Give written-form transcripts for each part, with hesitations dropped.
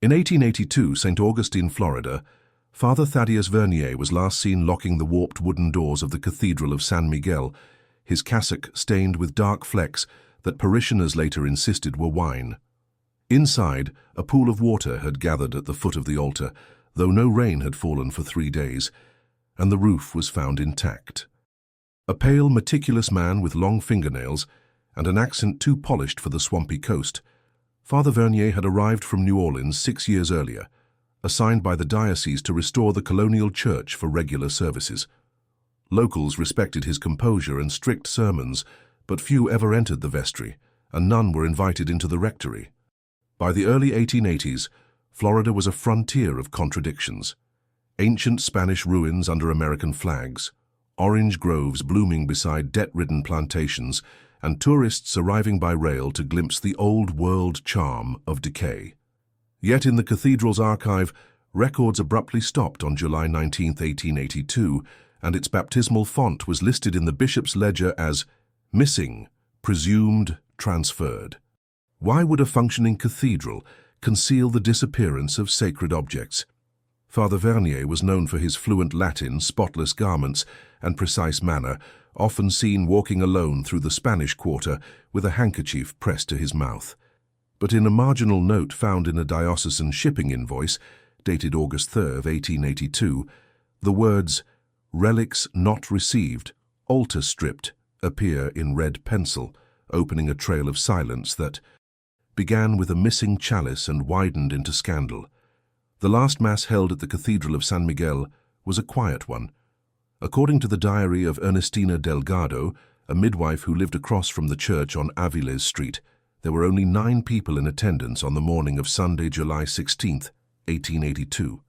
In 1882, St. Augustine, Florida, Father Thaddeus Vernier was last seen locking the warped wooden doors of the Cathedral of San Miguel, his cassock stained with dark flecks that parishioners later insisted were wine. Inside, a pool of water had gathered at the foot of the altar, though no rain had fallen for 3 days, and the roof was found intact. A pale, meticulous man with long fingernails and an accent too polished for the swampy coast, Father Vernier had arrived from New Orleans 6 years earlier, assigned by the diocese to restore the colonial church for regular services. Locals respected his composure and strict sermons, but few ever entered the vestry, and none were invited into the rectory. By the early 1880s, Florida was a frontier of contradictions. Ancient Spanish ruins under American flags, orange groves blooming beside debt-ridden plantations, and tourists arriving by rail to glimpse the old-world charm of decay. Yet in the cathedral's archive, records abruptly stopped on July 19, 1882, and its baptismal font was listed in the bishop's ledger as missing, presumed transferred. Why would a functioning cathedral conceal the disappearance of sacred objects? Father Vernier was known for his fluent Latin, spotless garments, and precise manner, often seen walking alone through the Spanish Quarter with a handkerchief pressed to his mouth. But in a marginal note found in a diocesan shipping invoice, dated August 3, 1882, the words, "Relics not received, altar stripped," appear in red pencil, opening a trail of silence that began with a missing chalice and widened into scandal. The last Mass held at the Cathedral of San Miguel was a quiet one. According to the diary of Ernestina Delgado, a midwife who lived across from the church on Aviles Street, there were only 9 people in attendance on the morning of Sunday, July 16, 1882.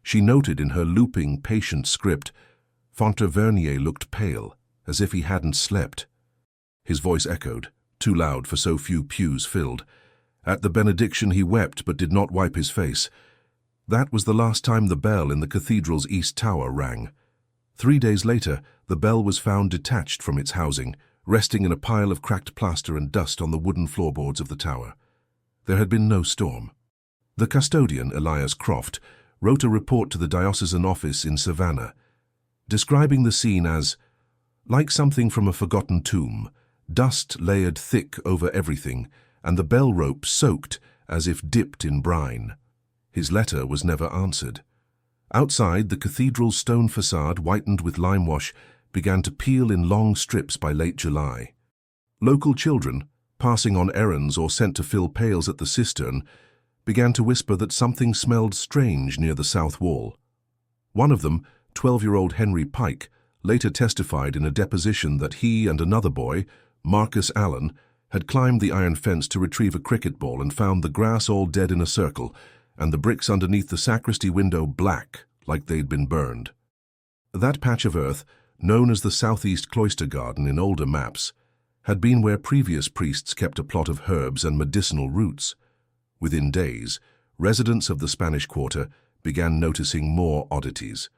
She noted in her looping, patient script, "Father Vernier looked pale, as if he hadn't slept." His voice echoed, too loud for so few pews filled. At the benediction he wept but did not wipe his face. That was the last time the bell in the cathedral's east tower rang. 3 days later, the bell was found detached from its housing, resting in a pile of cracked plaster and dust on the wooden floorboards of the tower. There had been no storm. The custodian, Elias Croft, wrote a report to the diocesan office in Savannah, describing the scene as, "like something from a forgotten tomb, dust layered thick over everything, and the bell rope soaked as if dipped in brine." His letter was never answered. Outside, the cathedral's stone facade, whitened with lime wash, began to peel in long strips by late July. Local children, passing on errands or sent to fill pails at the cistern, began to whisper that something smelled strange near the south wall. One of them, 12-year-old Henry Pike, later testified in a deposition that he and another boy, Marcus Allen, had climbed the iron fence to retrieve a cricket ball and found the grass all dead in a circle, and the bricks underneath the sacristy window black, like they'd been burned. That patch of earth, known as the southeast cloister garden in older maps, had been where previous priests kept a plot of herbs and medicinal roots. Within days, residents of the Spanish Quarter began noticing more oddities.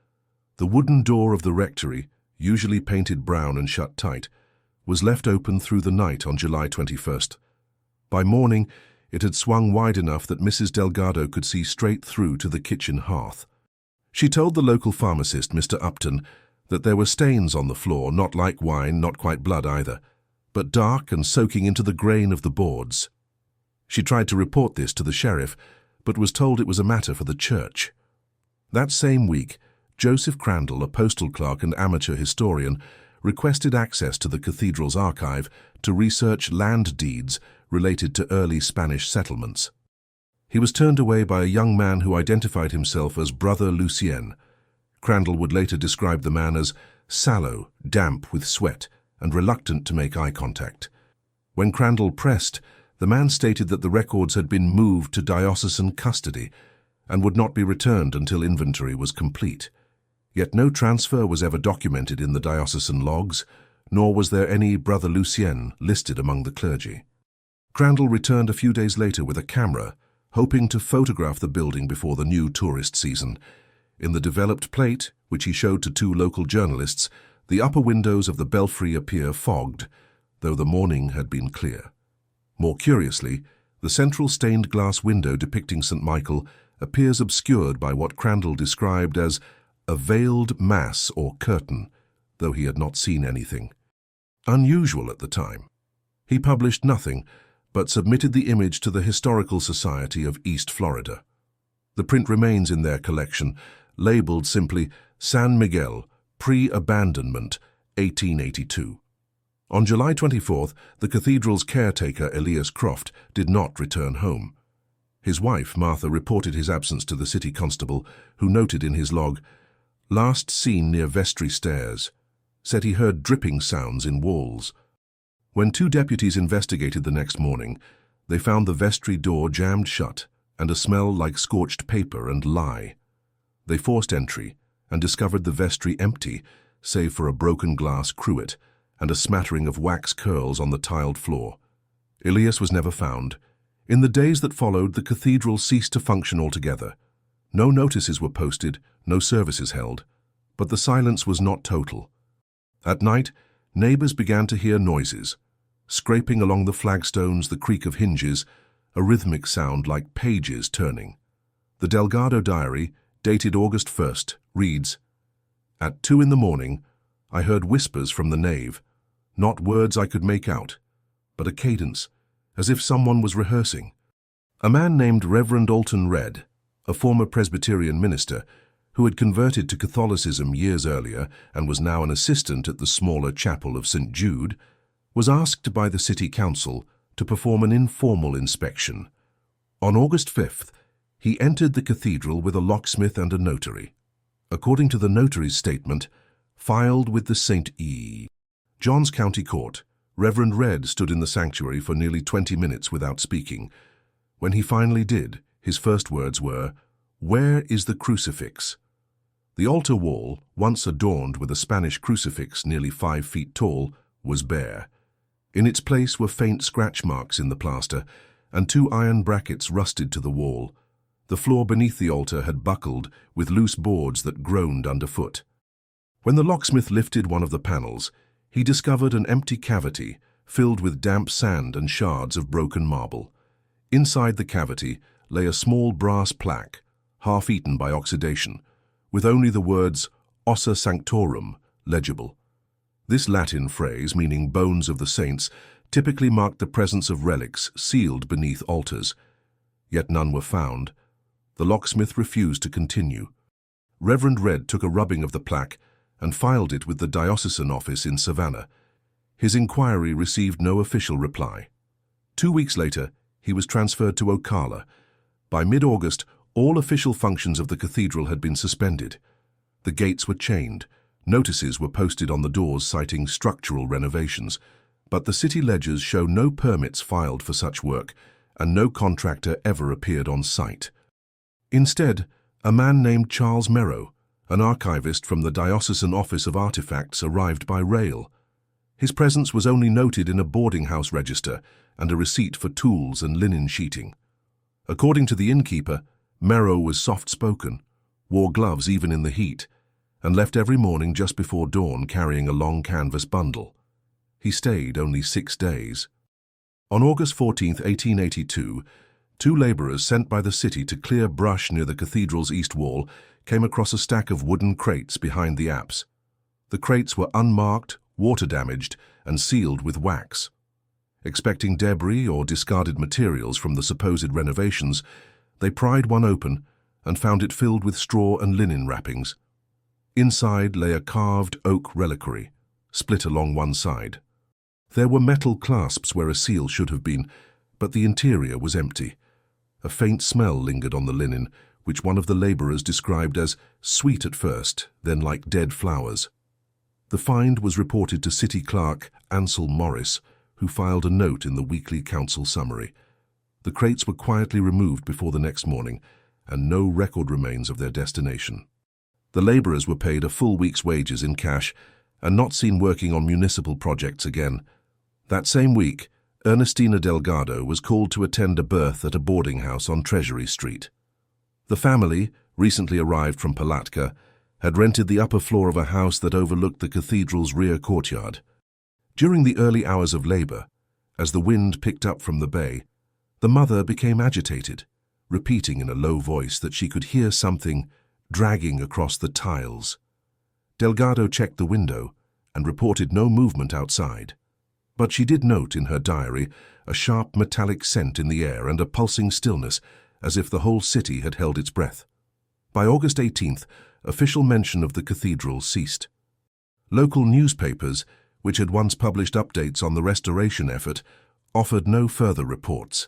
The wooden door of the rectory, usually painted brown and shut tight, was left open through the night on July 21st. By morning, it had swung wide enough that Mrs. Delgado could see straight through to the kitchen hearth. She told the local pharmacist, Mr. Upton, that there were stains on the floor, not like wine, not quite blood either, but dark and soaking into the grain of the boards. She tried to report this to the sheriff, but was told it was a matter for the church. That same week, Joseph Crandall, a postal clerk and amateur historian, requested access to the cathedral's archive to research land deeds related to early Spanish settlements. He was turned away by a young man who identified himself as Brother Lucien. Crandall would later describe the man as sallow, damp with sweat, and reluctant to make eye contact. When Crandall pressed, the man stated that the records had been moved to diocesan custody and would not be returned until inventory was complete. Yet no transfer was ever documented in the diocesan logs, nor was there any Brother Lucien listed among the clergy. Crandall returned a few days later with a camera, hoping to photograph the building before the new tourist season. In the developed plate, which he showed to 2 local journalists, the upper windows of the belfry appear fogged, though the morning had been clear. More curiously, The central stained glass window depicting St. Michael appears obscured by what Crandall described as a veiled mass or curtain, though he had not seen anything. Unusual at the time. He published nothing, but submitted the image to the Historical Society of East Florida. The print remains in their collection, labeled simply San Miguel, Pre-Abandonment, 1882. On July 24th, the cathedral's caretaker, Elias Croft, did not return home. His wife, Martha, reported his absence to the city constable, who noted in his log, "Last seen near vestry stairs," said he heard dripping sounds in walls. When two deputies investigated the next morning, they found the vestry door jammed shut and a smell like scorched paper and lye. They forced entry and discovered the vestry empty, save for a broken glass cruet and a smattering of wax curls on the tiled floor. Elias was never found. In the days that followed, the cathedral ceased to function altogether. No notices were posted, no services held, but the silence was not total. At night, neighbors began to hear noises, scraping along the flagstones, the creak of hinges, a rhythmic sound like pages turning. The Delgado diary, dated August 1st, reads, "At 2 in the morning, I heard whispers from the nave, not words I could make out, but a cadence, as if someone was rehearsing." A man named Reverend Alton Redd, a former Presbyterian minister, who had converted to Catholicism years earlier and was now an assistant at the smaller chapel of St. Jude, was asked by the city council to perform an informal inspection. On August 5th, he entered the cathedral with a locksmith and a notary. According to the notary's statement, filed with the St. John's County Court, Reverend Redd stood in the sanctuary for nearly 20 minutes without speaking. When he finally did, his first words were, "Where is the crucifix?" The altar wall, once adorned with a Spanish crucifix nearly 5 feet tall, was bare. In its place were faint scratch marks in the plaster, and 2 iron brackets rusted to the wall. The floor beneath the altar had buckled with loose boards that groaned underfoot. When the locksmith lifted one of the panels, he discovered an empty cavity filled with damp sand and shards of broken marble. Inside the cavity lay a small brass plaque, half-eaten by oxidation, with only the words "Ossa Sanctorum" legible. This Latin phrase, meaning bones of the saints, typically marked the presence of relics sealed beneath altars. Yet none were found. The locksmith refused to continue. Reverend Redd took a rubbing of the plaque and filed it with the diocesan office in Savannah. His inquiry received no official reply. 2 weeks later, he was transferred to Ocala. By mid-August, all official functions of the cathedral had been suspended. The gates were chained. Notices were posted on the doors citing structural renovations, but the city ledgers show no permits filed for such work, and no contractor ever appeared on site. Instead, a man named Charles Merrow, an archivist from the Diocesan Office of Artifacts, arrived by rail. His presence was only noted in a boarding house register and a receipt for tools and linen sheeting. According to the innkeeper, Merrow was soft-spoken, wore gloves even in the heat, and left every morning just before dawn carrying a long canvas bundle. He stayed only 6 days. On August 14, 1882, 2 laborers sent by the city to clear brush near the cathedral's east wall came across a stack of wooden crates behind the apse. The crates were unmarked, water-damaged, and sealed with wax. Expecting debris or discarded materials from the supposed renovations, they pried one open and found it filled with straw and linen wrappings. Inside lay a carved oak reliquary, split along one side. There were metal clasps where a seal should have been, but the interior was empty. A faint smell lingered on the linen, which one of the laborers described as sweet at first, then like dead flowers. The find was reported to City Clerk Ansel Morris, who filed a note in the weekly council summary. The crates were quietly removed before the next morning, and no record remains of their destination. The laborers were paid a full week's wages in cash and not seen working on municipal projects again. That same week, Ernestina Delgado was called to attend a birth at a boarding house on Treasury Street. The family, recently arrived from Palatka, had rented the upper floor of a house that overlooked the cathedral's rear courtyard. During the early hours of labor, as the wind picked up from the bay, The mother became agitated, repeating in a low voice that she could hear something dragging across the tiles. Delgado checked the window and reported no movement outside. But she did note in her diary a sharp metallic scent in the air and a pulsing stillness, as if the whole city had held its breath. By August 18th, official mention of the cathedral ceased. Local newspapers, which had once published updates on the restoration effort, offered no further reports.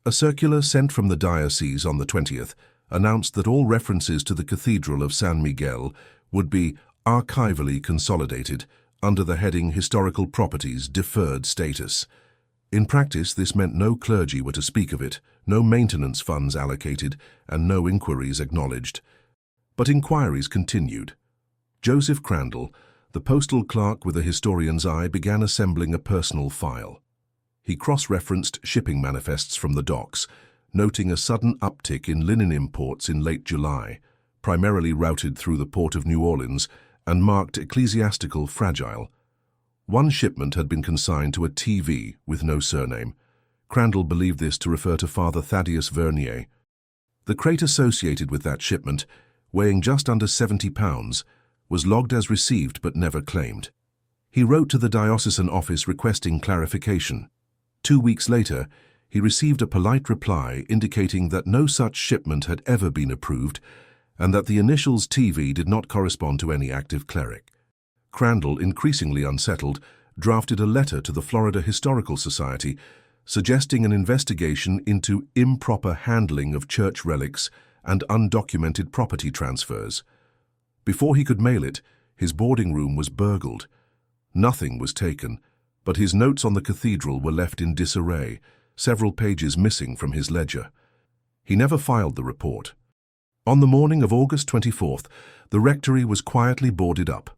A circular sent from the diocese on the 20th announced that all references to the Cathedral of San Miguel would be archivally consolidated under the heading Historical Properties Deferred Status. In practice, this meant no clergy were to speak of it, no maintenance funds allocated, and no inquiries acknowledged. But inquiries continued. Joseph Crandall, the postal clerk with a historian's eye, began assembling a personal file. He cross-referenced shipping manifests from the docks, noting a sudden uptick in linen imports in late July, primarily routed through the port of New Orleans and marked ecclesiastical fragile. One shipment had been consigned to a TV with no surname. Crandall believed this to refer to Father Thaddeus Vernier. The crate associated with that shipment, weighing just under 70 pounds, was logged as received but never claimed. He wrote to the diocesan office requesting clarification. 2 weeks later, he received a polite reply indicating that no such shipment had ever been approved and that the initials TV did not correspond to any active cleric. Crandall, increasingly unsettled, drafted a letter to the Florida Historical Society suggesting an investigation into improper handling of church relics and undocumented property transfers. Before he could mail it, his boarding room was burgled. Nothing was taken, but his notes on the cathedral were left in disarray, several pages missing from his ledger. He never filed the report. On the morning of August 24th, the rectory was quietly boarded up.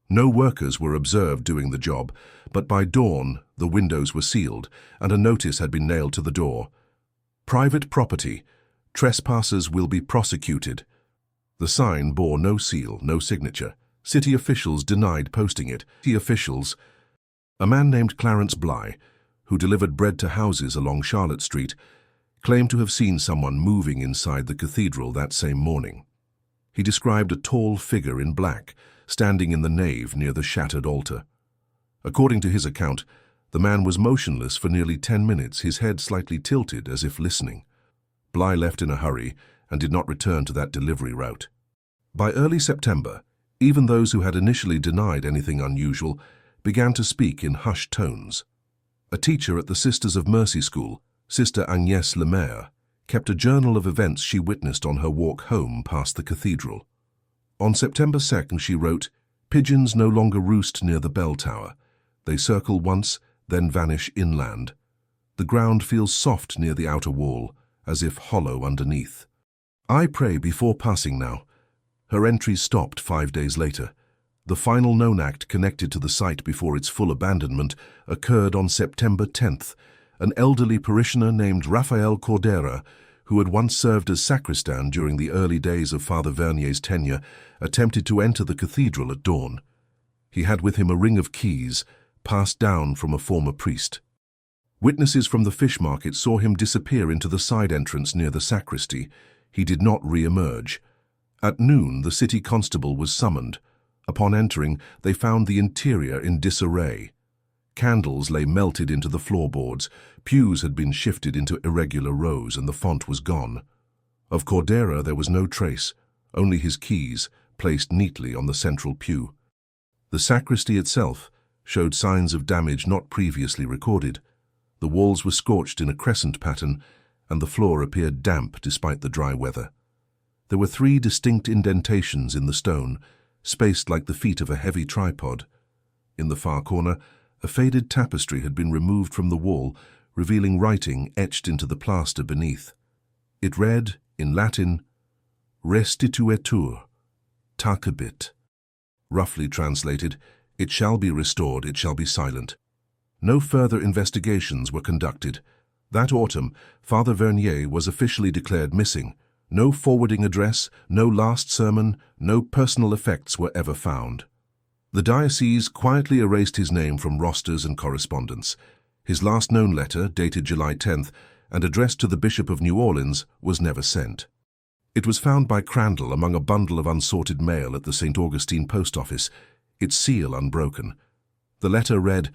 No workers were observed doing the job, but by dawn the windows were sealed and a notice had been nailed to the door. Private property. Trespassers will be prosecuted. The sign bore no seal, no signature. City officials denied posting it. A man named Clarence Bly, who delivered bread to houses along Charlotte Street, claimed to have seen someone moving inside the cathedral that same morning. He described a tall figure in black, standing in the nave near the shattered altar. According to his account, the man was motionless for nearly 10 minutes, his head slightly tilted as if listening. Bly left in a hurry and did not return to that delivery route. By early September, even those who had initially denied anything unusual began to speak in hushed tones. A teacher at the Sisters of Mercy School, Sister Agnès Lemaire, kept a journal of events she witnessed on her walk home past the cathedral. On September 2nd she wrote, "Pigeons no longer roost near the bell tower. They circle once, then vanish inland. The ground feels soft near the outer wall, as if hollow underneath. I pray before passing now." Her entry stopped 5 days later. The final known act connected to the site before its full abandonment occurred on September 10th. An elderly parishioner named Rafael Cordera, who had once served as sacristan during the early days of Father Vernier's tenure, attempted to enter the cathedral at dawn. He had with him a ring of keys, passed down from a former priest. Witnesses from the fish market saw him disappear into the side entrance near the sacristy. He did not re-emerge. At noon, the city constable was summoned. Upon entering, they found the interior in disarray. Candles lay melted into the floorboards, pews had been shifted into irregular rows, and the font was gone. Of Cordera there was no trace, only his keys, placed neatly on the central pew. The sacristy itself showed signs of damage not previously recorded. The walls were scorched in a crescent pattern, and the floor appeared damp despite the dry weather. There were 3 distinct indentations in the stone, spaced like the feet of a heavy tripod. In the far corner, a faded tapestry had been removed from the wall, revealing writing etched into the plaster beneath. It read, in Latin, "Restituetur, tacebit." Roughly translated, "It shall be restored, it shall be silent." No further investigations were conducted. That autumn, Father Vernier was officially declared missing. No forwarding address, no last sermon, no personal effects were ever found. The diocese quietly erased his name from rosters and correspondence. His last known letter, dated July 10th, and addressed to the Bishop of New Orleans, was never sent. It was found by Crandall among a bundle of unsorted mail at the St. Augustine post office, its seal unbroken. The letter read,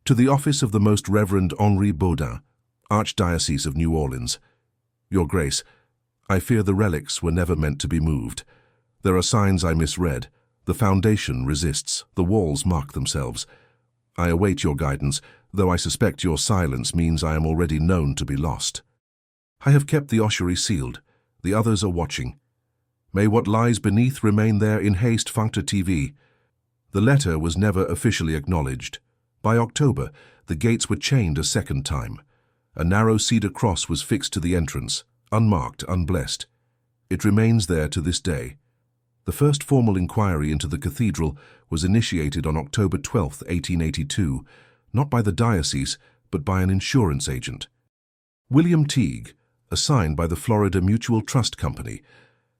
"To the office of the Most Reverend Henri Baudin, Archdiocese of New Orleans. Your Grace, I fear the relics were never meant to be moved. There are signs I misread. The foundation resists. The walls mark themselves. I await your guidance, though I suspect your silence means I am already known to be lost. I have kept the ossuary sealed. The others are watching. May what lies beneath remain there in haste. Functor TV." The letter was never officially acknowledged. By October, the gates were chained a second time. A narrow cedar cross was fixed to the entrance, unmarked, unblessed. It remains there to this day. The first formal inquiry into the cathedral was initiated on October 12, 1882, not by the diocese, but by an insurance agent. William Teague, assigned by the Florida Mutual Trust Company,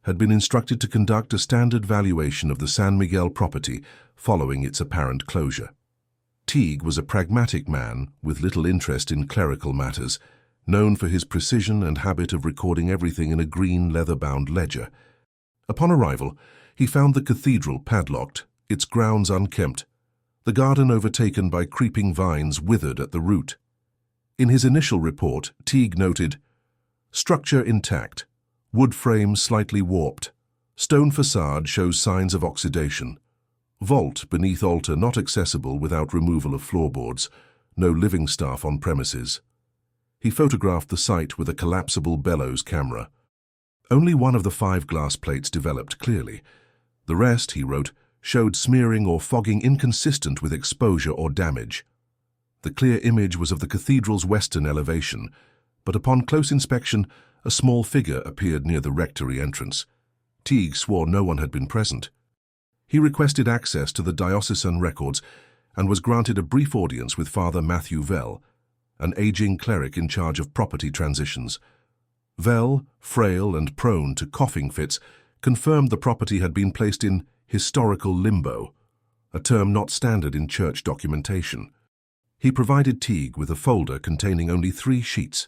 had been instructed to conduct a standard valuation of the San Miguel property following its apparent closure. Teague was a pragmatic man with little interest in clerical matters, known for his precision and habit of recording everything in a green leather-bound ledger. Upon arrival, he found the cathedral padlocked, its grounds unkempt, the garden overtaken by creeping vines withered at the root. In his initial report, Teague noted, "Structure intact, wood frame slightly warped, stone facade shows signs of oxidation, vault beneath altar not accessible without removal of floorboards, no living staff on premises." He photographed the site with a collapsible bellows camera. Only one of the 5 glass plates developed clearly. The rest, he wrote, showed smearing or fogging inconsistent with exposure or damage. The clear image was of the cathedral's western elevation, but upon close inspection, a small figure appeared near the rectory entrance. Teague swore no one had been present. He requested access to the diocesan records and was granted a brief audience with Father Matthew Vell, an aging cleric in charge of property transitions. Vell, frail and prone to coughing fits, confirmed the property had been placed in historical limbo, a term not standard in church documentation. He provided Teague with a folder containing only 3 sheets,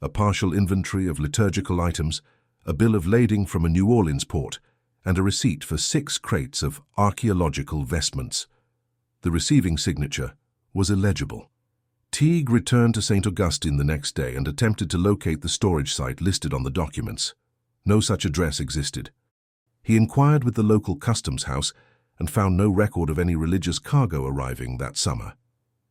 a partial inventory of liturgical items, a bill of lading from a New Orleans port, and a receipt for 6 crates of archaeological vestments. The receiving signature was illegible. Teague returned to St. Augustine the next day and attempted to locate the storage site listed on the documents. No such address existed. He inquired with the local customs house and found no record of any religious cargo arriving that summer.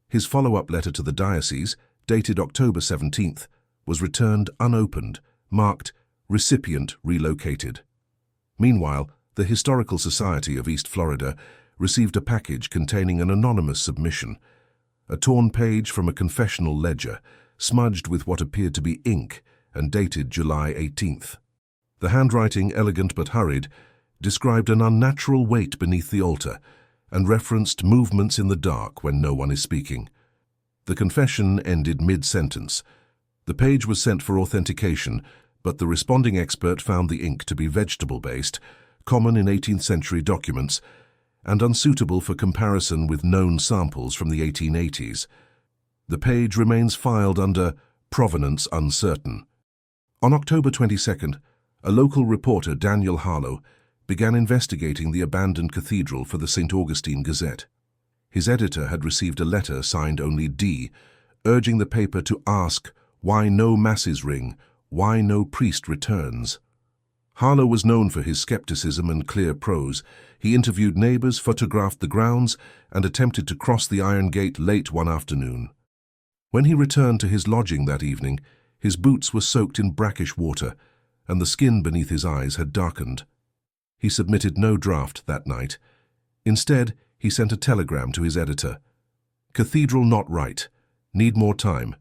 His follow-up letter to the diocese, dated October 17th, was returned unopened, marked "Recipient relocated." Meanwhile, the Historical Society of East Florida received a package containing an anonymous submission, a torn page from a confessional ledger, smudged with what appeared to be ink and dated July 18th. The handwriting, elegant but hurried, described an unnatural weight beneath the altar and referenced movements in the dark when no one is speaking. The confession ended mid-sentence. The page was sent for authentication, but the responding expert found the ink to be vegetable-based, common in 18th century documents, and unsuitable for comparison with known samples from the 1880s. The page remains filed under provenance uncertain. On October 22nd, a local reporter, Daniel Harlow, began investigating the abandoned cathedral for the St. Augustine Gazette. His editor had received a letter signed only D, urging the paper to ask why no masses ring, why no priest returns. Harlow was known for his skepticism and clear prose. He interviewed neighbors, photographed the grounds, and attempted to cross the iron gate late one afternoon. When he returned to his lodging that evening, his boots were soaked in brackish water, and the skin beneath his eyes had darkened. He submitted no draft that night. Instead, he sent a telegram to his editor. "Cathedral not right. Need more time.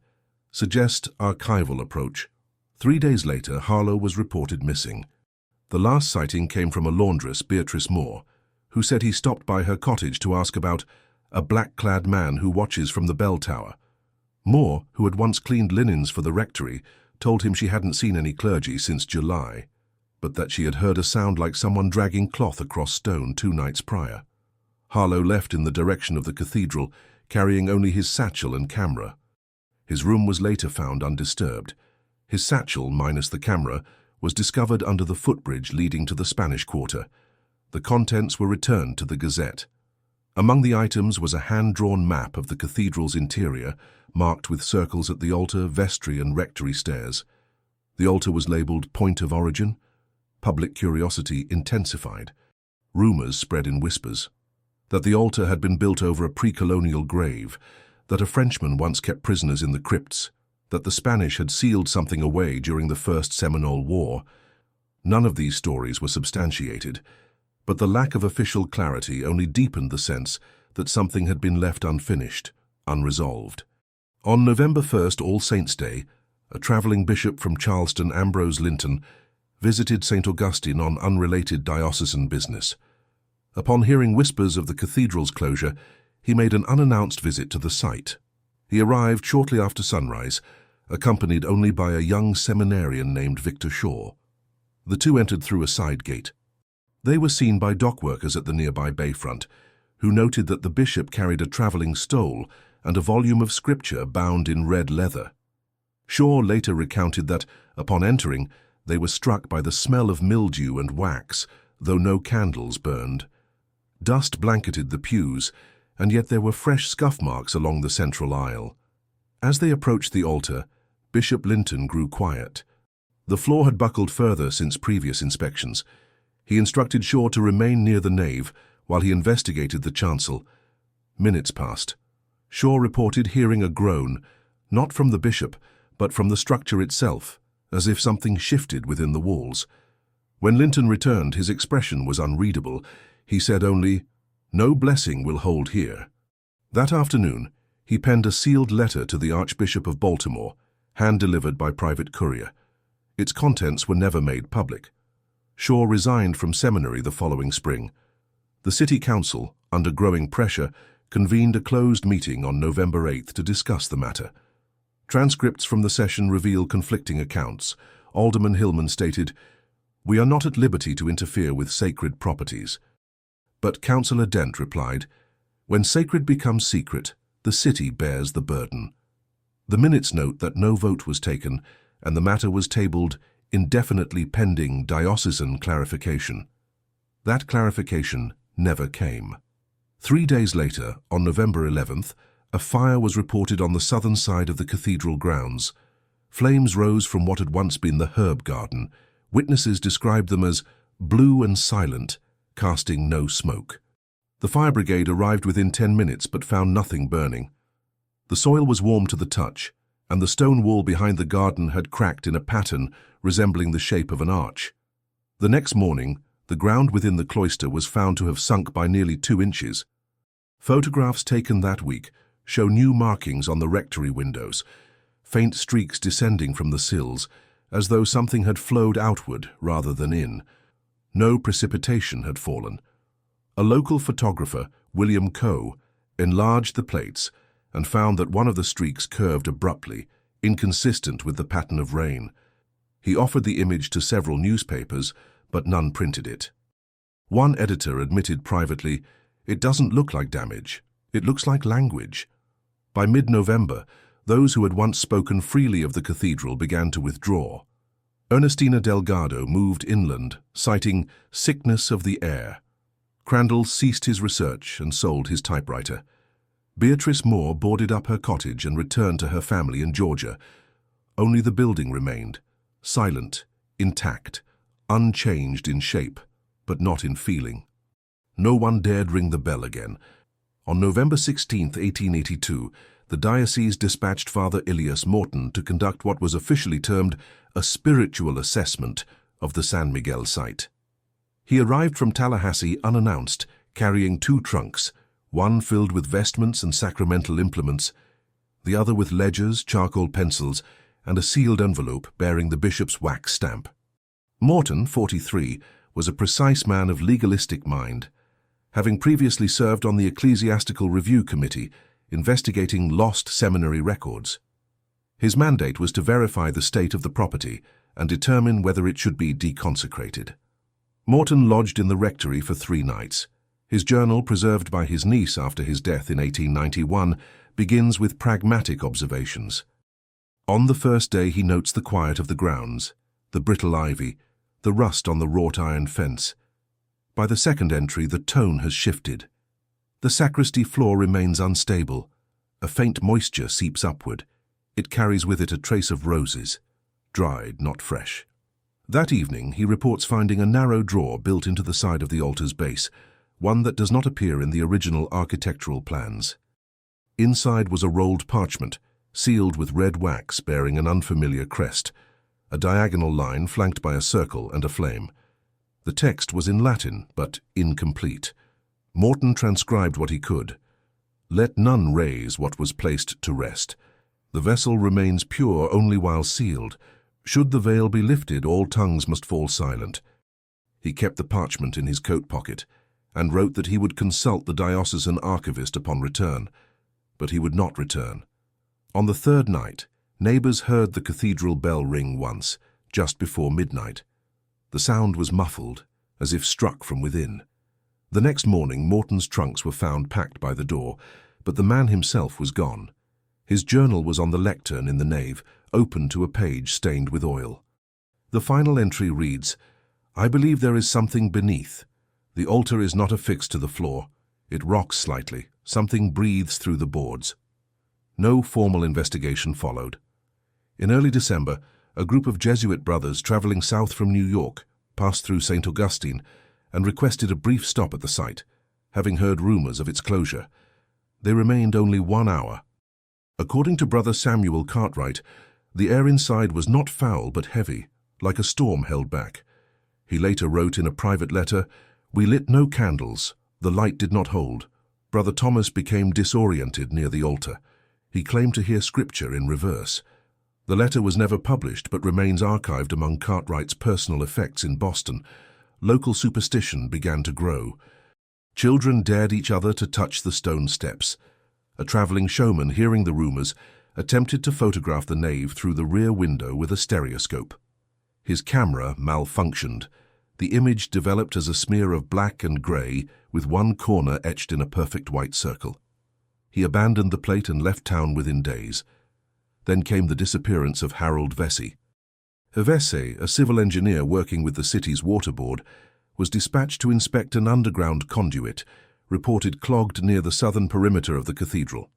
Suggest archival approach." 3 days later, Harlow was reported missing. The last sighting came from a laundress, Beatrice Moore, who said he stopped by her cottage to ask about a black-clad man who watches from the bell tower. Moore, who had once cleaned linens for the rectory, told him she hadn't seen any clergy since July, but that she had heard a sound like someone dragging cloth across stone 2 nights prior. Harlow left in the direction of the cathedral, carrying only his satchel and camera. His room was later found undisturbed. His satchel, minus the camera, was discovered under the footbridge leading to the Spanish Quarter. The contents were returned to the Gazette. Among the items was a hand-drawn map of the cathedral's interior, marked with circles at the altar, vestry and rectory stairs. The altar was labelled Point of Origin. Public curiosity intensified. Rumours spread in whispers that the altar had been built over a pre-colonial grave, that a Frenchman once kept prisoners in the crypts, that the Spanish had sealed something away during the First Seminole War. None of these stories were substantiated, but the lack of official clarity only deepened the sense that something had been left unfinished, unresolved. On November 1st, All Saints' Day, a travelling bishop from Charleston, Ambrose Linton, visited St. Augustine on unrelated diocesan business. Upon hearing whispers of the cathedral's closure, he made an unannounced visit to the site. He arrived shortly after sunrise, accompanied only by a young seminarian named Victor Shaw. The two entered through a side gate. They were seen by dock workers at the nearby bayfront, who noted that the bishop carried a travelling stole and a volume of scripture bound in red leather. Shaw later recounted that, upon entering, they were struck by the smell of mildew and wax, though no candles burned. Dust blanketed the pews, and yet there were fresh scuff marks along the central aisle. As they approached the altar, Bishop Linton grew quiet. The floor had buckled further since previous inspections. He instructed Shaw to remain near the nave while he investigated the chancel. Minutes passed. Shaw reported hearing a groan, not from the bishop, but from the structure itself, as if something shifted within the walls. When Linton returned, his expression was unreadable. He said only, "No blessing will hold here." That afternoon, he penned a sealed letter to the Archbishop of Baltimore, hand-delivered by private courier. Its contents were never made public. Shaw resigned from seminary the following spring. The city council, under growing pressure, convened a closed meeting on November 8th to discuss the matter. Transcripts from the session reveal conflicting accounts. Alderman Hillman stated, "We are not at liberty to interfere with sacred properties." But Councillor Dent replied, "When sacred becomes secret, the city bears the burden." The minutes note that no vote was taken, and the matter was tabled indefinitely pending diocesan clarification. That clarification never came. 3 days later, on November 11th, a fire was reported on the southern side of the cathedral grounds. Flames rose from what had once been the herb garden. Witnesses described them as blue and silent, casting no smoke. The fire brigade arrived within 10 minutes but found nothing burning. The soil was warm to the touch, and the stone wall behind the garden had cracked in a pattern resembling the shape of an arch. The next morning, the ground within the cloister was found to have sunk by nearly 2 inches. Photographs taken that week show new markings on the rectory windows, faint streaks descending from the sills, as though something had flowed outward rather than in. No precipitation had fallen. A local photographer, William Coe, enlarged the plates and found that one of the streaks curved abruptly, inconsistent with the pattern of rain. He offered the image to several newspapers, but none printed it. One editor admitted privately, "It doesn't look like damage, it looks like language." By mid-November, those who had once spoken freely of the cathedral began to withdraw. Ernestina Delgado moved inland, citing sickness of the air. Crandall ceased his research and sold his typewriter. Beatrice Moore boarded up her cottage and returned to her family in Georgia. Only the building remained, silent, intact, unchanged in shape, but not in feeling. No one dared ring the bell again. On November 16, 1882, the diocese dispatched Father Elias Morton to conduct what was officially termed a spiritual assessment of the San Miguel site. He arrived from Tallahassee unannounced, carrying 2 trunks, one filled with vestments and sacramental implements, the other with ledgers, charcoal pencils, and a sealed envelope bearing the bishop's wax stamp. Morton, 43, was a precise man of legalistic mind, having previously served on the Ecclesiastical Review Committee, investigating lost seminary records. His mandate was to verify the state of the property and determine whether it should be deconsecrated. Morton lodged in the rectory for 3 nights. His journal, preserved by his niece after his death in 1891, begins with pragmatic observations. On the first day he notes the quiet of the grounds, the brittle ivy, the rust on the wrought iron fence. By the second entry the tone has shifted. The sacristy floor remains unstable. A faint moisture seeps upward. It carries with it a trace of roses, dried, not fresh. That evening he reports finding a narrow drawer built into the side of the altar's base, one that does not appear in the original architectural plans. Inside was a rolled parchment, sealed with red wax bearing an unfamiliar crest, a diagonal line flanked by a circle and a flame. The text was in Latin, but incomplete. Morton transcribed what he could. "Let none raise what was placed to rest. The vessel remains pure only while sealed. Should the veil be lifted, all tongues must fall silent." He kept the parchment in his coat pocket and wrote that he would consult the diocesan archivist upon return. But he would not return. On the third night, neighbors heard the cathedral bell ring once, just before midnight. The sound was muffled, as if struck from within. The next morning, Morton's trunks were found packed by the door, but the man himself was gone. His journal was on the lectern in the nave, open to a page stained with oil. The final entry reads, "I believe there is something beneath. The altar is not affixed to the floor. It rocks slightly. Something breathes through the boards." No formal investigation followed. In early December, a group of Jesuit brothers traveling south from New York passed through St. Augustine and requested a brief stop at the site, having heard rumors of its closure. They remained only 1 hour. According to Brother Samuel Cartwright, the air inside was not foul but heavy, like a storm held back. He later wrote in a private letter, "We lit no candles. The light did not hold. Brother Thomas became disoriented near the altar. He claimed to hear scripture in reverse." The letter was never published but remains archived among Cartwright's personal effects in Boston. Local superstition began to grow. Children dared each other to touch the stone steps. A traveling showman, hearing the rumors, attempted to photograph the nave through the rear window with a stereoscope. His camera malfunctioned. The image developed as a smear of black and grey, with one corner etched in a perfect white circle. He abandoned the plate and left town within days. Then came the disappearance of Harold Vesey. Vesey, a civil engineer working with the city's water board, was dispatched to inspect an underground conduit, reported clogged near the southern perimeter of the cathedral.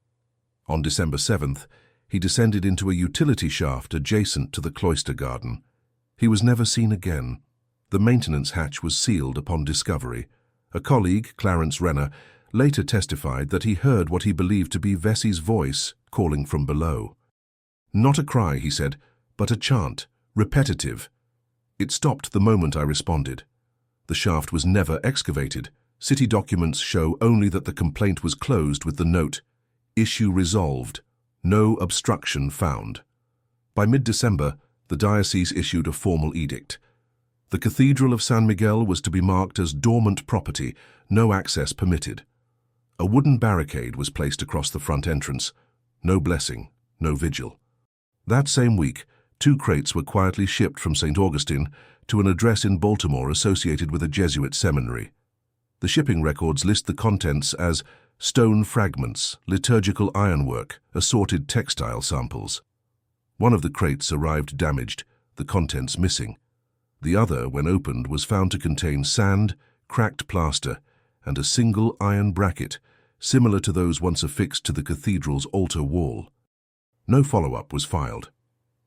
On December 7th, he descended into a utility shaft adjacent to the cloister garden. He was never seen again. The maintenance hatch was sealed upon discovery. A colleague, Clarence Renner, later testified that he heard what he believed to be Vesey's voice calling from below. "Not a cry," he said, "but a chant, repetitive. It stopped the moment I responded." The shaft was never excavated. City documents show only that the complaint was closed with the note, "Issue resolved. No obstruction found." By mid-December, the diocese issued a formal edict. The Cathedral of San Miguel was to be marked as dormant property, no access permitted. A wooden barricade was placed across the front entrance. No blessing, no vigil. That same week, 2 crates were quietly shipped from St. Augustine to an address in Baltimore associated with a Jesuit seminary. The shipping records list the contents as stone fragments, liturgical ironwork, assorted textile samples. One of the crates arrived damaged, the contents missing. The other, when opened, was found to contain sand, cracked plaster, and a single iron bracket, similar to those once affixed to the cathedral's altar wall. No follow-up was filed.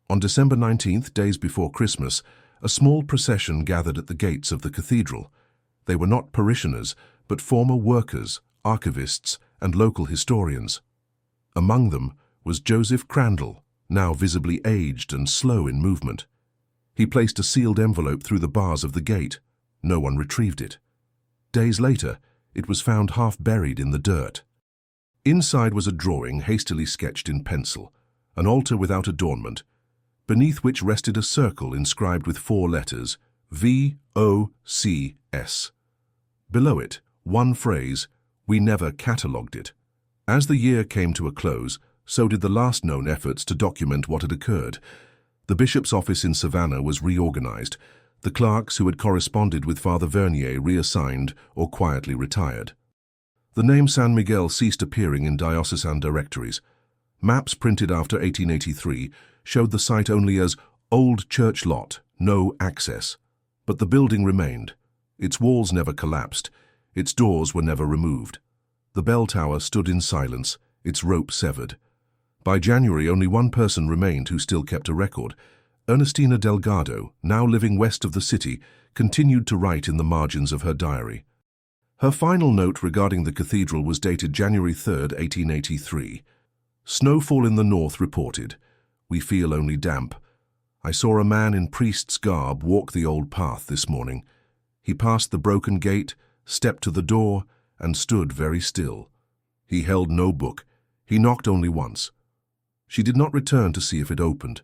On December 19th, days before Christmas, a small procession gathered at the gates of the cathedral. They were not parishioners, but former workers, archivists, and local historians. Among them was Joseph Crandall, now visibly aged and slow in movement. He placed a sealed envelope through the bars of the gate. No one retrieved it. Days later, it was found half buried in the dirt. Inside was a drawing hastily sketched in pencil, an altar without adornment, beneath which rested a circle inscribed with 4 letters, VOCS. Below it, one phrase, "We never catalogued it." As the year came to a close, so did the last known efforts to document what had occurred. The bishop's office in Savannah was reorganized. The clerks who had corresponded with Father Vernier reassigned or quietly retired. The name San Miguel ceased appearing in diocesan directories. Maps printed after 1883 showed the site only as Old Church Lot, no access. But the building remained. Its walls never collapsed. Its doors were never removed. The bell tower stood in silence, its rope severed. By January, only one person remained who still kept a record. Ernestina Delgado, now living west of the city, continued to write in the margins of her diary. Her final note regarding the cathedral was dated January 3, 1883. Snowfall in the north reported. We feel only damp. I saw a man in priest's garb walk the old path this morning. He passed the broken gate, stepped to the door, and stood very still. He held no book. He knocked only once. She did not return to see if it opened.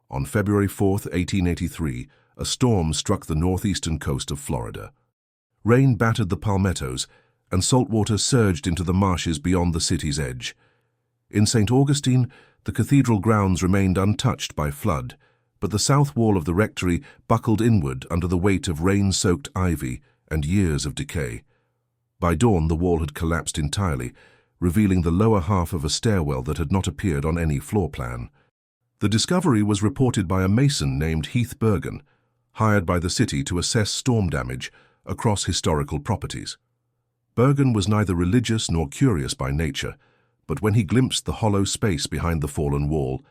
On February 4, 1883, a storm struck the northeastern coast of Florida. Rain battered the palmettos, and salt water surged into the marshes beyond the city's edge. In St. Augustine, the cathedral grounds remained untouched by flood, but the south wall of the rectory buckled inward under the weight of rain-soaked ivy and years of decay. By dawn, the wall had collapsed entirely, revealing the lower half of a stairwell that had not appeared on any floor plan. The discovery was reported by a mason named Heath Bergen, hired by the city to assess storm damage across historical properties. Bergen was neither religious nor curious by nature, but when he glimpsed the hollow space behind the fallen wall,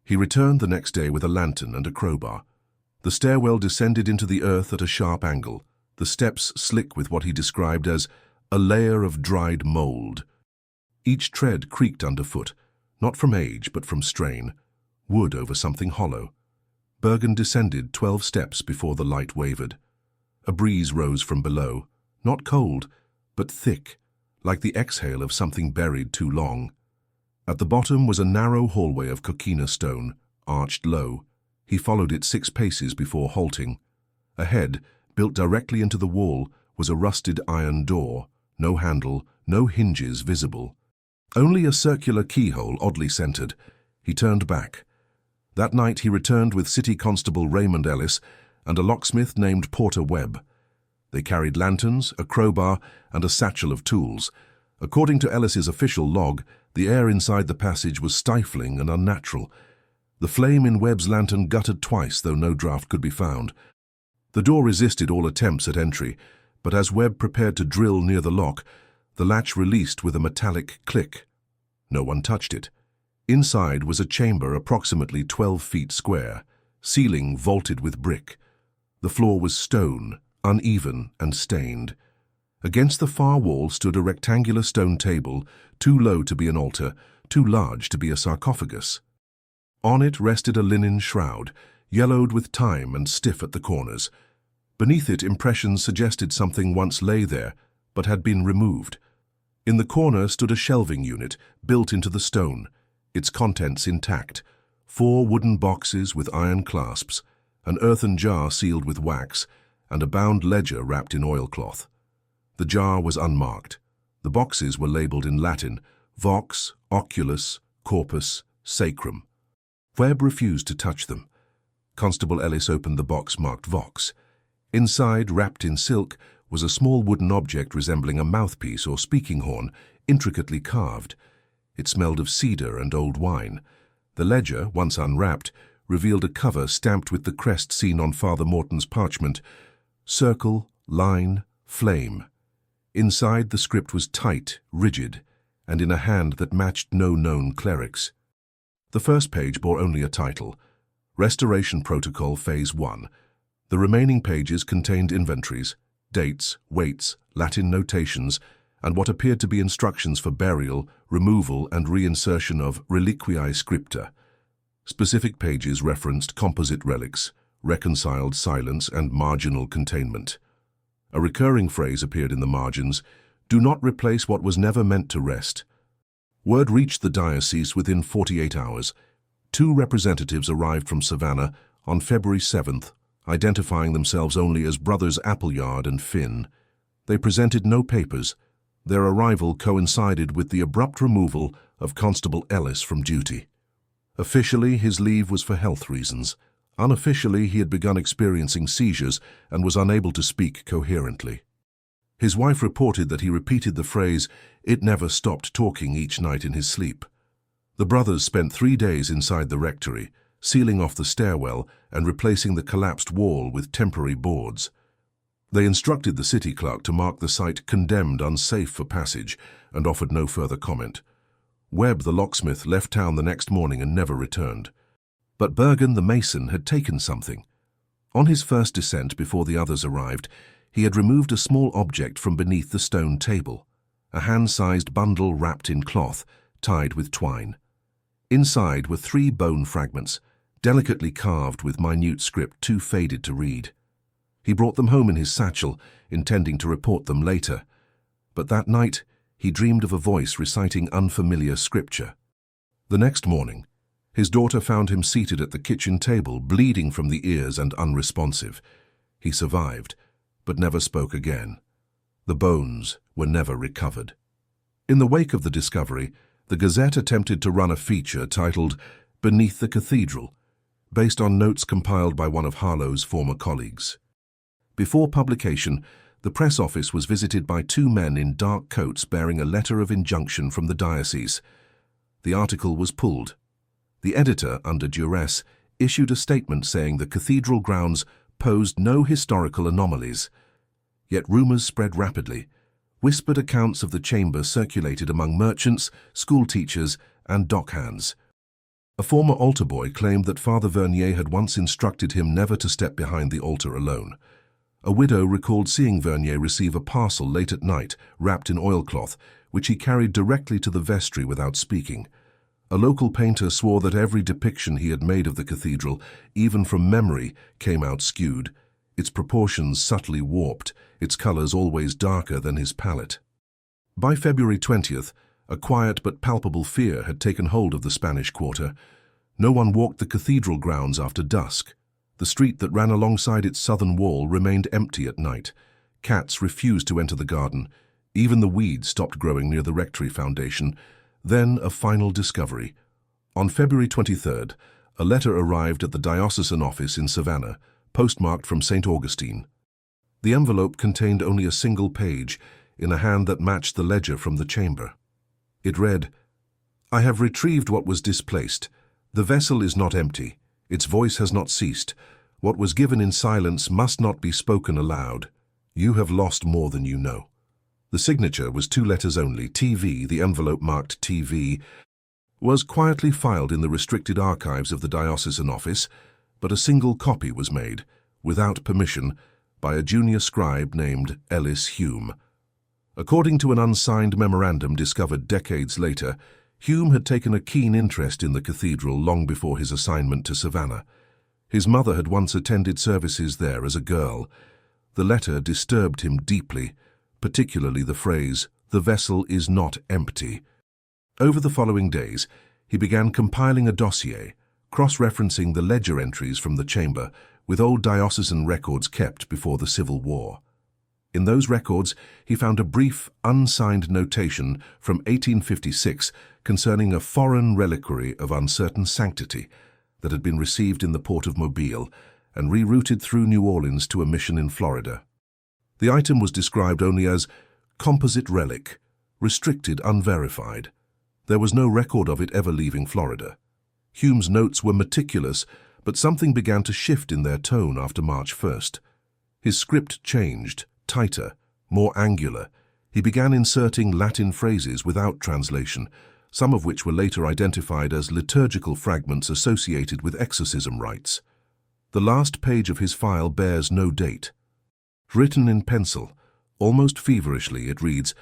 he returned the next day with a lantern and a crowbar. The stairwell descended into the earth at a sharp angle, the steps slick with what he described as a layer of dried mold. Each tread creaked underfoot, not from age but from strain, wood over something hollow. Bergen descended 12 steps before the light wavered. A breeze rose from below, not cold, but thick, like the exhale of something buried too long. At the bottom was a narrow hallway of coquina stone, arched low. He followed it 6 paces before halting. Ahead, built directly into the wall, was a rusted iron door, no handle, no hinges visible. Only a circular keyhole oddly centered. He turned back. That night he returned with City Constable Raymond Ellis and a locksmith named Porter Webb. They carried lanterns, a crowbar, and a satchel of tools. According to Ellis's official log, the air inside the passage was stifling and unnatural. The flame in Webb's lantern guttered twice, though no draught could be found. The door resisted all attempts at entry, but as Webb prepared to drill near the lock, the latch released with a metallic click. No one touched it. Inside was a chamber approximately 12 feet square, ceiling vaulted with brick. The floor was stone, uneven and stained. Against the far wall stood a rectangular stone table, too low to be an altar, too large to be a sarcophagus. On it rested a linen shroud, yellowed with time and stiff at the corners. Beneath it, impressions suggested something once lay there, but had been removed. In the corner stood a shelving unit, built into the stone, its contents intact: 4 wooden boxes with iron clasps, an earthen jar sealed with wax, and a bound ledger wrapped in oilcloth. The jar was unmarked. The boxes were labeled in Latin: Vox, Oculus, Corpus, Sacrum. Webb refused to touch them. Constable Ellis opened the box marked Vox. Inside, wrapped in silk, was a small wooden object resembling a mouthpiece or speaking horn, intricately carved. It smelled of cedar and old wine. The ledger, once unwrapped, revealed a cover stamped with the crest seen on Father Morton's parchment: circle, line, flame. Inside, the script was tight, rigid, and in a hand that matched no known clerics. The first page bore only a title: Restoration Protocol Phase 1. The remaining pages contained inventories, dates, weights, Latin notations, and what appeared to be instructions for burial, removal, and reinsertion of reliquiae scripta. Specific pages referenced composite relics, reconciled silence, and marginal containment. A recurring phrase appeared in the margins: do not replace what was never meant to rest. Word reached the diocese within 48 hours. 2 representatives arrived from Savannah on February 7th, identifying themselves only as brothers Appleyard and Finn. They presented no papers. Their arrival coincided with the abrupt removal of Constable Ellis from duty. Officially, his leave was for health reasons. Unofficially, he had begun experiencing seizures and was unable to speak coherently. His wife reported that he repeated the phrase, "It never stopped talking," each night in his sleep. The brothers spent 3 days inside the rectory, sealing off the stairwell and replacing the collapsed wall with temporary boards. They instructed the city clerk to mark the site condemned unsafe for passage and offered no further comment. Webb, the locksmith, left town the next morning and never returned. But Bergen, the mason, had taken something. On his first descent before the others arrived, he had removed a small object from beneath the stone table, a hand-sized bundle wrapped in cloth, tied with twine. Inside were 3 bone fragments, delicately carved with minute script too faded to read. He brought them home in his satchel, intending to report them later. But that night, he dreamed of a voice reciting unfamiliar scripture. The next morning, his daughter found him seated at the kitchen table, bleeding from the ears and unresponsive. He survived, but never spoke again. The bones were never recovered. In the wake of the discovery, the Gazette attempted to run a feature titled "Beneath the Cathedral," based on notes compiled by one of Harlow's former colleagues. Before publication, the press office was visited by 2 men in dark coats bearing a letter of injunction from the diocese. The article was pulled. The editor, under duress, issued a statement saying the cathedral grounds posed no historical anomalies. Yet rumors spread rapidly. Whispered accounts of the chamber circulated among merchants, schoolteachers, and dockhands. A former altar boy claimed that Father Vernier had once instructed him never to step behind the altar alone. A widow recalled seeing Vernier receive a parcel late at night, wrapped in oilcloth, which he carried directly to the vestry without speaking. A local painter swore that every depiction he had made of the cathedral, even from memory, came out skewed, its proportions subtly warped, its colors always darker than his palette. By February 20th, a quiet but palpable fear had taken hold of the Spanish Quarter. No one walked the cathedral grounds after dusk. The street that ran alongside its southern wall remained empty at night. Cats refused to enter the garden. Even the weeds stopped growing near the rectory foundation. Then a final discovery. On February 23rd, a letter arrived at the diocesan office in Savannah, postmarked from St. Augustine. The envelope contained only a single page, in a hand that matched the ledger from the chamber. It read, "I have retrieved what was displaced. The vessel is not empty. Its voice has not ceased. What was given in silence must not be spoken aloud. You have lost more than you know." The signature was 2 letters only, TV. The envelope marked TV was quietly filed in the restricted archives of the diocesan office, but a single copy was made, without permission, by a junior scribe named Ellis Hume. According to an unsigned memorandum discovered decades later, Hume had taken a keen interest in the cathedral long before his assignment to Savannah. His mother had once attended services there as a girl. The letter disturbed him deeply, particularly the phrase, "The vessel is not empty." Over the following days, he began compiling a dossier, cross-referencing the ledger entries from the chamber with old diocesan records kept before the Civil War. In those records, he found a brief, unsigned notation from 1856 concerning a foreign reliquary of uncertain sanctity that had been received in the port of Mobile and rerouted through New Orleans to a mission in Florida. The item was described only as composite relic, restricted, unverified. There was no record of it ever leaving Florida. Hume's notes were meticulous, but something began to shift in their tone after March 1st. His script changed, tighter, more angular. He began inserting Latin phrases without translation, some of which were later identified as liturgical fragments associated with exorcism rites. The last page of his file bears no date. Written in pencil, almost feverishly, it reads,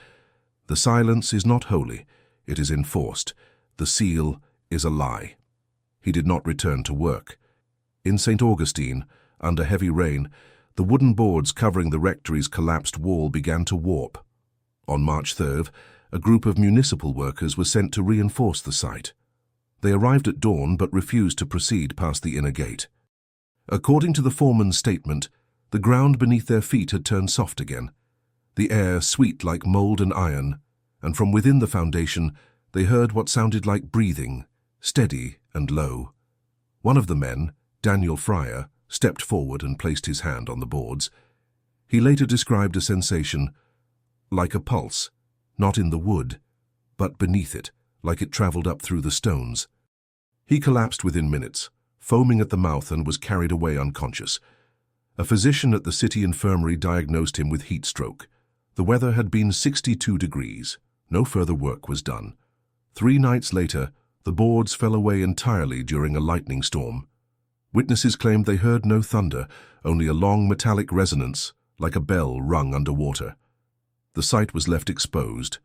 "The silence is not holy, it is enforced. The seal is a lie." He did not return to work. In St. Augustine, under heavy rain, the wooden boards covering the rectory's collapsed wall began to warp. On March 3rd, a group of municipal workers were sent to reinforce the site. They arrived at dawn but refused to proceed past the inner gate. According to the foreman's statement, the ground beneath their feet had turned soft again, the air sweet like mold and iron, and from within the foundation they heard what sounded like breathing, steady and low. One of the men, Daniel Fryer, stepped forward and placed his hand on the boards. He later described a sensation like a pulse, not in the wood, but beneath it, like it travelled up through the stones. He collapsed within minutes, foaming at the mouth, and was carried away unconscious. A physician at the city infirmary diagnosed him with heat stroke. The weather had been 62 degrees. No further work was done. 3 nights later, the boards fell away entirely during a lightning storm. Witnesses claimed they heard no thunder, only a long metallic resonance, like a bell rung underwater. The site was left exposed.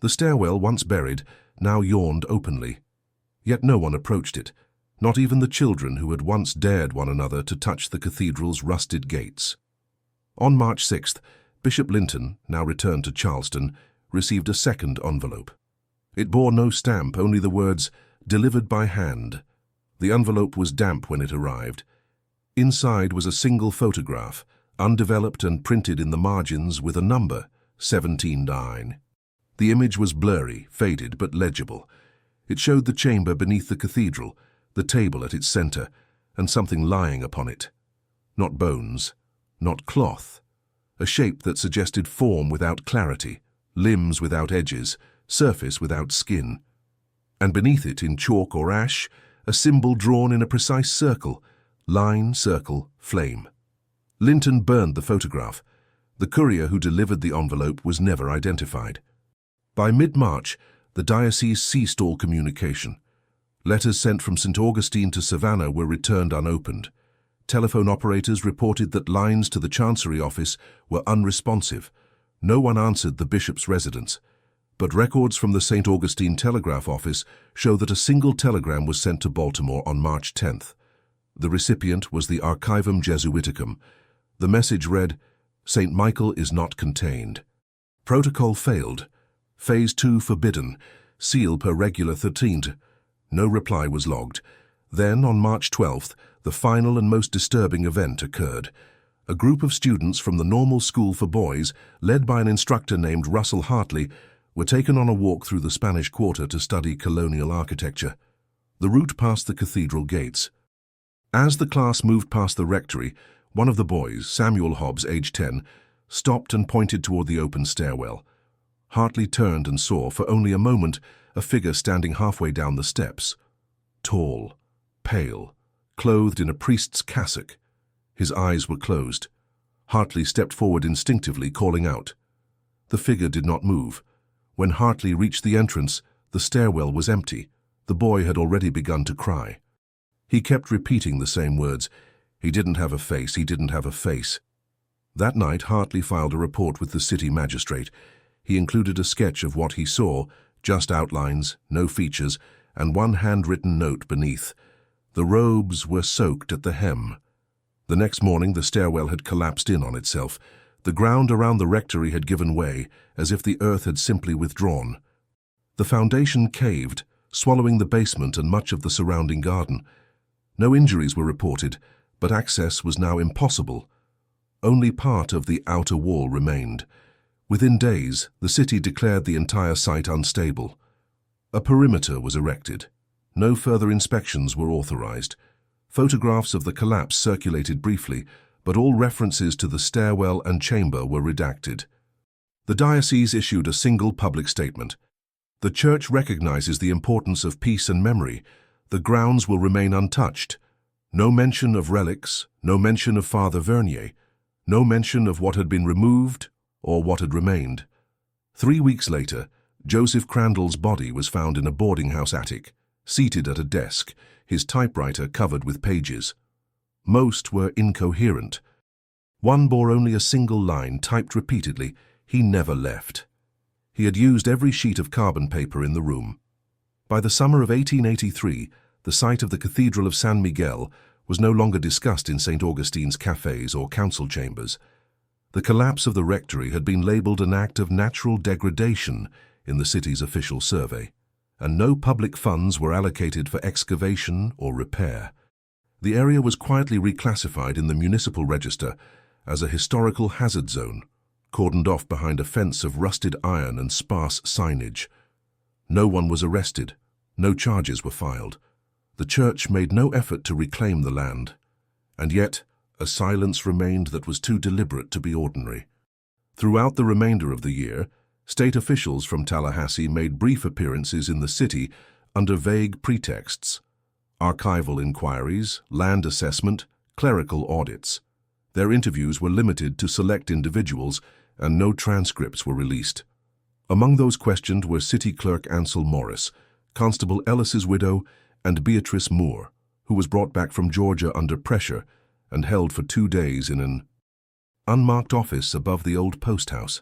The stairwell, once buried, now yawned openly. Yet no one approached it, not even the children who had once dared one another to touch the cathedral's rusted gates. On March 6th, Bishop Linton, now returned to Charleston, received a second envelope. It bore no stamp, only the words, "Delivered by hand." The envelope was damp when it arrived. Inside was a single photograph, undeveloped and printed in the margins with a number, 17-9. The image was blurry, faded, but legible. It showed the chamber beneath the cathedral, the table at its center, and something lying upon it. Not bones, not cloth. A shape that suggested form without clarity, limbs without edges, surface without skin. And beneath it, in chalk or ash, a symbol drawn in a precise circle, line, circle, flame. Linton burned the photograph. The courier who delivered the envelope was never identified. By mid-March, the diocese ceased all communication. Letters sent from St. Augustine to Savannah were returned unopened. Telephone operators reported that lines to the Chancery office were unresponsive. No one answered the bishop's residence. But records from the St. Augustine Telegraph Office show that a single telegram was sent to Baltimore on March 10th. The recipient was the Archivum Jesuiticum. The message read, "St. Michael is not contained. Protocol failed. Phase 2 forbidden. Seal per regular 13th. No reply was logged. Then, on March 12th, the final and most disturbing event occurred. A group of students from the Normal School for Boys, led by an instructor named Russell Hartley, were taken on a walk through the Spanish Quarter to study colonial architecture. The route passed the cathedral gates. As the class moved past the rectory, one of the boys, Samuel Hobbs, age 10, stopped and pointed toward the open stairwell. Hartley turned and saw, for only a moment, a figure standing halfway down the steps. Tall, pale, clothed in a priest's cassock. His eyes were closed. Hartley stepped forward instinctively, calling out. The figure did not move. When Hartley reached the entrance, the stairwell was empty. The boy had already begun to cry. He kept repeating the same words. He didn't have a face, he didn't have a face. That night, Hartley filed a report with the city magistrate. He included a sketch of what he saw, just outlines, no features, and one handwritten note beneath. The robes were soaked at the hem. The next morning, the stairwell had collapsed in on itself. The ground around the rectory had given way, as if the earth had simply withdrawn. The foundation caved, swallowing the basement and much of the surrounding garden. No injuries were reported, but access was now impossible. Only part of the outer wall remained. Within days, the city declared the entire site unstable. A perimeter was erected. No further inspections were authorized. Photographs of the collapse circulated briefly, but all references to the stairwell and chamber were redacted. The diocese issued a single public statement. The Church recognizes the importance of peace and memory. The grounds will remain untouched. No mention of relics, no mention of Father Vernier, no mention of what had been removed or what had remained. 3 weeks later, Joseph Crandall's body was found in a boarding house attic, seated at a desk, his typewriter covered with pages. Most were incoherent. One bore only a single line, typed repeatedly, "He never left." He had used every sheet of carbon paper in the room. By the summer of 1883, the site of the Cathedral of San Miguel was no longer discussed in St. Augustine's cafes or council chambers. The collapse of the rectory had been labeled an act of natural degradation in the city's official survey, and no public funds were allocated for excavation or repair. The area was quietly reclassified in the municipal register as a historical hazard zone, cordoned off behind a fence of rusted iron and sparse signage. No one was arrested. No charges were filed. The Church made no effort to reclaim the land. And yet, a silence remained that was too deliberate to be ordinary. Throughout the remainder of the year, State officials from Tallahassee made brief appearances in the city under vague pretexts: archival inquiries, land assessment, clerical audits. Their interviews were limited to select individuals, and no transcripts were released. Among those questioned were City Clerk Ansel Morris, Constable Ellis's widow, and Beatrice Moore, who was brought back from Georgia under pressure and held for 2 days in an unmarked office above the old post house.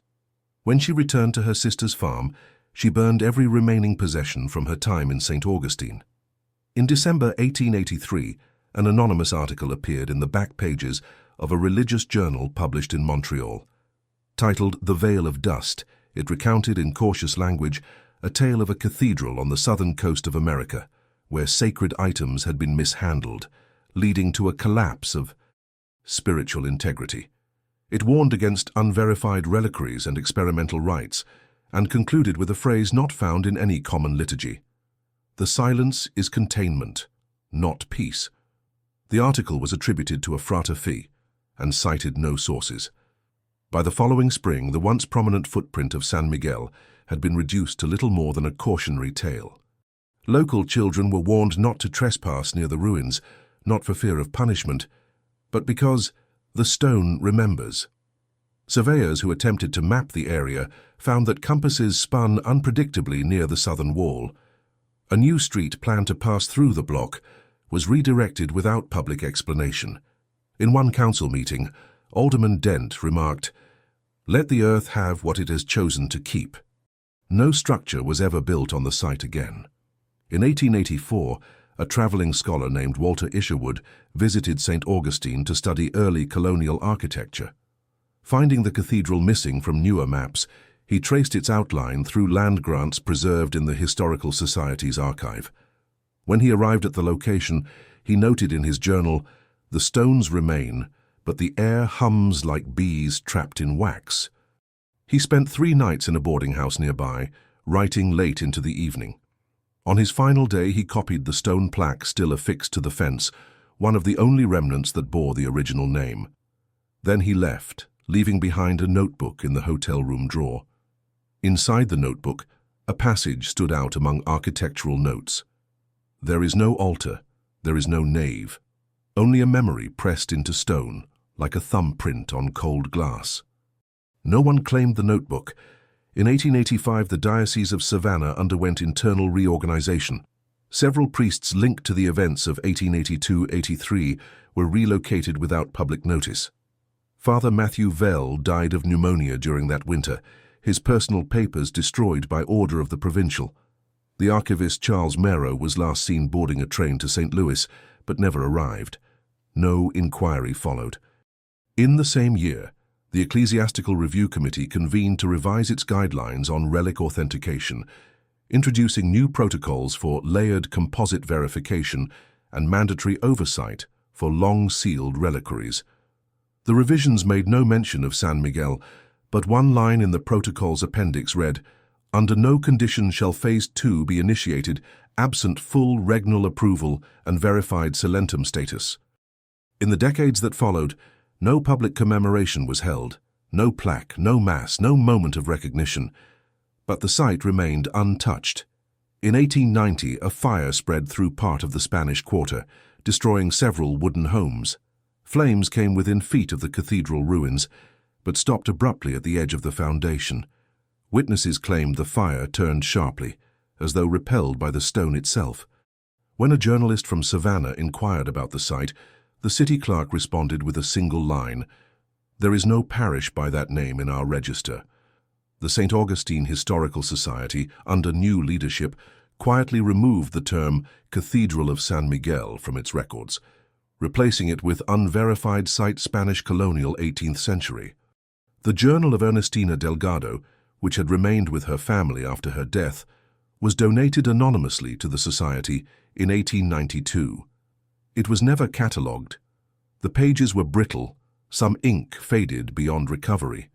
When she returned to her sister's farm, she burned every remaining possession from her time in St. Augustine. In December 1883, an anonymous article appeared in the back pages of a religious journal published in Montreal. Titled "The Veil of Dust," it recounted in cautious language a tale of a cathedral on the southern coast of America, where sacred items had been mishandled, leading to a collapse of spiritual integrity. It warned against unverified reliquaries and experimental rites, and concluded with a phrase not found in any common liturgy: "The silence is containment, not peace." The article was attributed to a frater fee and cited no sources. By the following spring, the once prominent footprint of San Miguel had been reduced to little more than a cautionary tale. Local children were warned not to trespass near the ruins, not for fear of punishment, but because the stone remembers. Surveyors who attempted to map the area found that compasses spun unpredictably near the southern wall. A new street planned to pass through the block was redirected without public explanation. In one council meeting, Alderman Dent remarked, "Let the earth have what it has chosen to keep." No structure was ever built on the site again. In 1884, a traveling scholar named Walter Isherwood visited St. Augustine to study early colonial architecture. Finding the cathedral missing from newer maps, he traced its outline through land grants preserved in the Historical Society's archive. When he arrived at the location, he noted in his journal, "The stones remain, but the air hums like bees trapped in wax." He spent 3 nights in a boarding house nearby, writing late into the evening. On his final day, he copied the stone plaque still affixed to the fence, one of the only remnants that bore the original name. Then he left, leaving behind a notebook in the hotel room drawer. Inside the notebook, a passage stood out among architectural notes. "There is no altar, there is no nave, only a memory pressed into stone, like a thumbprint on cold glass." No one claimed the notebook. In 1885, the Diocese of Savannah underwent internal reorganization. Several priests linked to the events of 1882-83 were relocated without public notice. Father Matthew Vell died of pneumonia during that winter, his personal papers destroyed by order of the provincial. The archivist Charles Mero was last seen boarding a train to St. Louis, but never arrived. No inquiry followed. In the same year, the Ecclesiastical Review Committee convened to revise its guidelines on relic authentication, introducing new protocols for layered composite verification and mandatory oversight for long-sealed reliquaries. The revisions made no mention of San Miguel, but one line in the protocol's appendix read, "Under no condition shall Phase 2 be initiated absent full regnal approval and verified Salentum status." In the decades that followed, no public commemoration was held, no plaque, no mass, no moment of recognition. But the site remained untouched. In 1890, a fire spread through part of the Spanish Quarter, destroying several wooden homes. Flames came within feet of the cathedral ruins, but stopped abruptly at the edge of the foundation. Witnesses claimed the fire turned sharply, as though repelled by the stone itself. When a journalist from Savannah inquired about the site, the city clerk responded with a single line, "There is no parish by that name in our register." The St. Augustine Historical Society, under new leadership, quietly removed the term Cathedral of San Miguel from its records, replacing it with unverified site Spanish colonial 18th century. The Journal of Ernestina Delgado, which had remained with her family after her death, was donated anonymously to the society in 1892. It was never catalogued. The pages were brittle, some ink faded beyond recovery.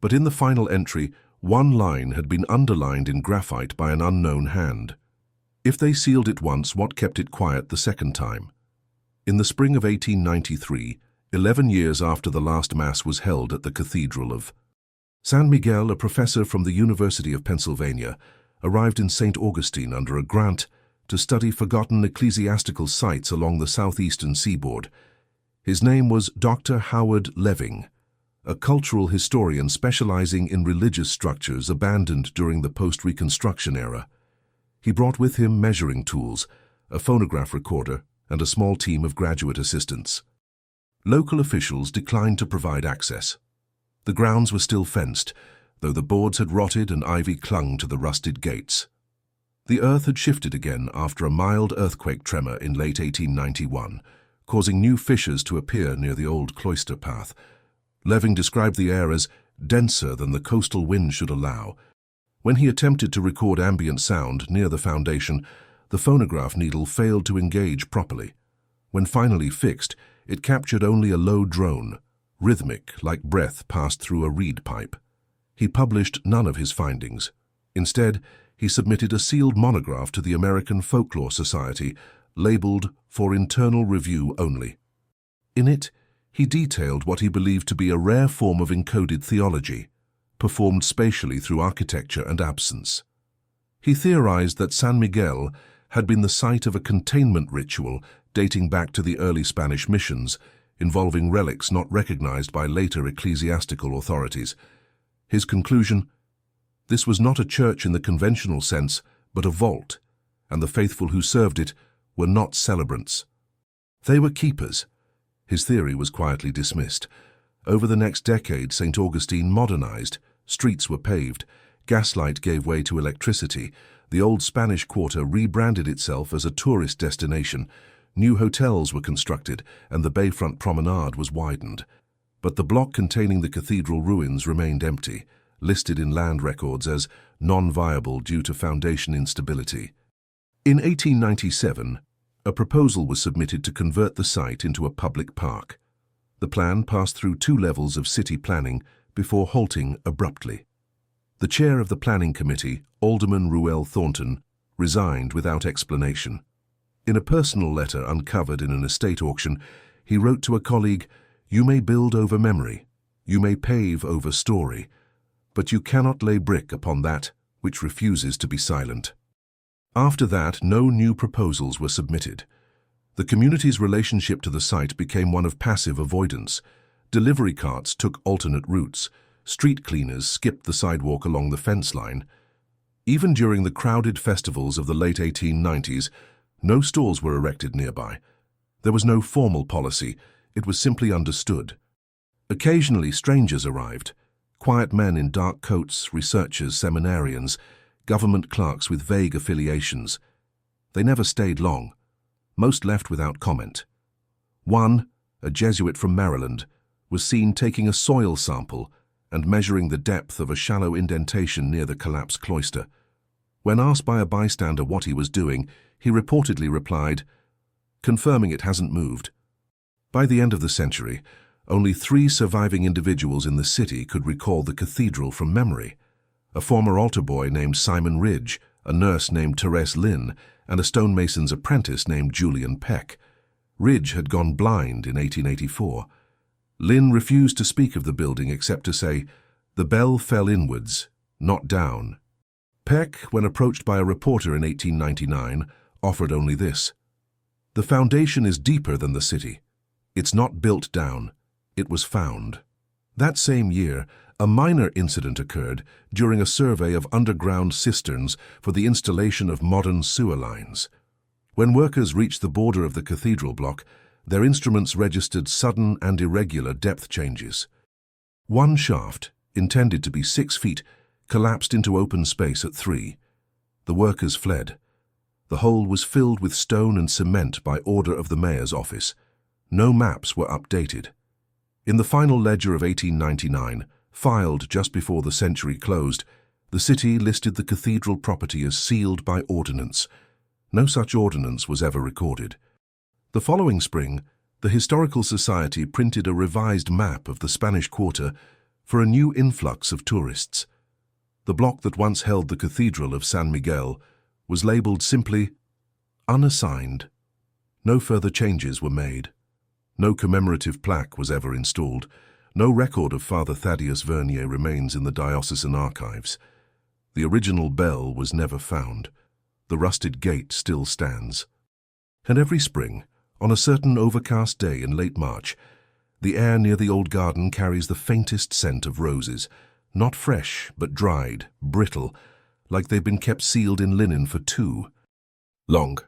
But in the final entry, one line had been underlined in graphite by an unknown hand. If they sealed it once, what kept it quiet the second time? In the spring of 1893, 11 years after the last Mass was held at the Cathedral of San Miguel, a professor from the University of Pennsylvania, arrived in St. Augustine under a grant to study forgotten ecclesiastical sites along the southeastern seaboard. His name was Dr. Howard Leving, a cultural historian specializing in religious structures abandoned during the post-Reconstruction era. He brought with him measuring tools, a phonograph recorder, and a small team of graduate assistants. Local officials declined to provide access. The grounds were still fenced, though the boards had rotted and ivy clung to the rusted gates. The earth had shifted again after a mild earthquake tremor in late 1891, causing new fissures to appear near the old cloister path. Leving described the air as denser than the coastal wind should allow. When he attempted to record ambient sound near the foundation, the phonograph needle failed to engage properly. When finally fixed, it captured only a low drone, rhythmic like breath passed through a reed pipe. He published none of his findings. Instead, he submitted a sealed monograph to the American Folklore Society, labeled "For Internal Review Only." In it, he detailed what he believed to be a rare form of encoded theology, performed spatially through architecture and absence. He theorized that San Miguel had been the site of a containment ritual dating back to the early Spanish missions, involving relics not recognized by later ecclesiastical authorities. His conclusion: this was not a church in the conventional sense, but a vault, and the faithful who served it were not celebrants. They were keepers. His theory was quietly dismissed. Over the next decade, St. Augustine modernized. Streets were paved. Gaslight gave way to electricity. The old Spanish quarter rebranded itself as a tourist destination. New hotels were constructed, and the bayfront promenade was widened. But the block containing the cathedral ruins remained empty, listed in land records as non-viable due to foundation instability. In 1897, a proposal was submitted to convert the site into a public park. The plan passed through 2 levels of city planning before halting abruptly. The chair of the planning committee, Alderman Ruel Thornton, resigned without explanation. In a personal letter uncovered in an estate auction, he wrote to a colleague, "You may build over memory, you may pave over story, but you cannot lay brick upon that which refuses to be silent." After that, no new proposals were submitted. The community's relationship to the site became one of passive avoidance. Delivery carts took alternate routes. Street cleaners skipped the sidewalk along the fence line. Even during the crowded festivals of the late 1890s, no stores were erected nearby. There was no formal policy. It was simply understood. Occasionally, strangers arrived. Quiet men in dark coats, researchers, seminarians, government clerks with vague affiliations. They never stayed long. Most left without comment. One, a Jesuit from Maryland, was seen taking a soil sample and measuring the depth of a shallow indentation near the collapsed cloister. When asked by a bystander what he was doing, he reportedly replied, "Confirming it hasn't moved." By the end of the century, only 3 surviving individuals in the city could recall the cathedral from memory: a former altar boy named Simon Ridge, a nurse named Therese Lynn, and a stonemason's apprentice named Julian Peck. Ridge had gone blind in 1884. Lynn refused to speak of the building except to say, "The bell fell inwards, not down." Peck, when approached by a reporter in 1899, offered only this: "The foundation is deeper than the city. It's not built down. It was found." That same year, a minor incident occurred during a survey of underground cisterns for the installation of modern sewer lines. When workers reached the border of the cathedral block, their instruments registered sudden and irregular depth changes. One shaft, intended to be 6 feet, collapsed into open space at 3. The workers fled. The hole was filled with stone and cement by order of the mayor's office. No maps were updated. In the final ledger of 1899, filed just before the century closed, the city listed the cathedral property as sealed by ordinance. No such ordinance was ever recorded. The following spring, the Historical Society printed a revised map of the Spanish Quarter for a new influx of tourists. The block that once held the Cathedral of San Miguel was labeled simply "Unassigned." No further changes were made. No commemorative plaque was ever installed. No record of Father Thaddeus Vernier remains in the diocesan archives. The original bell was never found. The rusted gate still stands. And every spring, on a certain overcast day in late March, the air near the old garden carries the faintest scent of roses, not fresh, but dried, brittle, like they've been kept sealed in linen for too long.